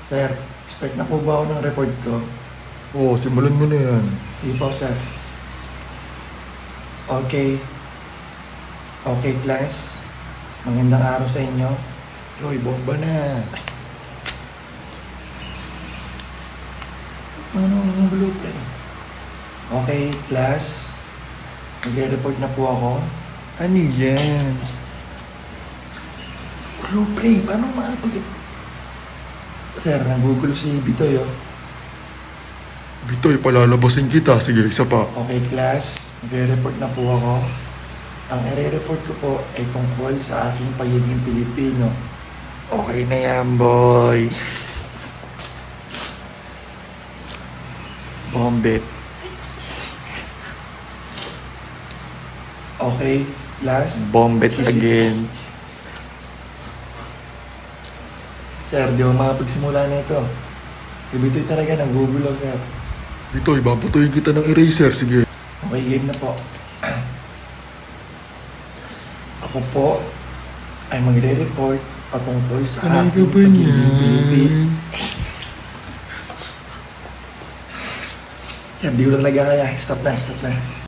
Sir, start na po ba ako ng report ko? Oo, simulan mo na yan. Sige po, sir. Okay. Okay, class. Magandang araw sa inyo. Uy, bomba na. Ano yung blueprint? Okay, class. Magre-report na po ako. Ano yan? Blueprint? Paano makapag... Sir, nagugulo si Bitoy, oh. Bitoy, palalabasin kita. Sige, isa pa. Okay, class. Magre-report na po ako. Ang i-report ko po ay tungkol sa aking pagiging Pilipino. Okay na yan, boy. Bombet. Okay, class. Bombet again. Sir, di ako makapagsimula na ito. Si Bitoy talaga nagugulo, sir. Bitoy, babatuyin kita ng eraser. Sige. Okay, game na po. Ako po ay magre-report patungkol sa Ano aking ka ba pagiging Pilipino. niyan? Sir, di ko lang talaga kaya. Stop na, stop na.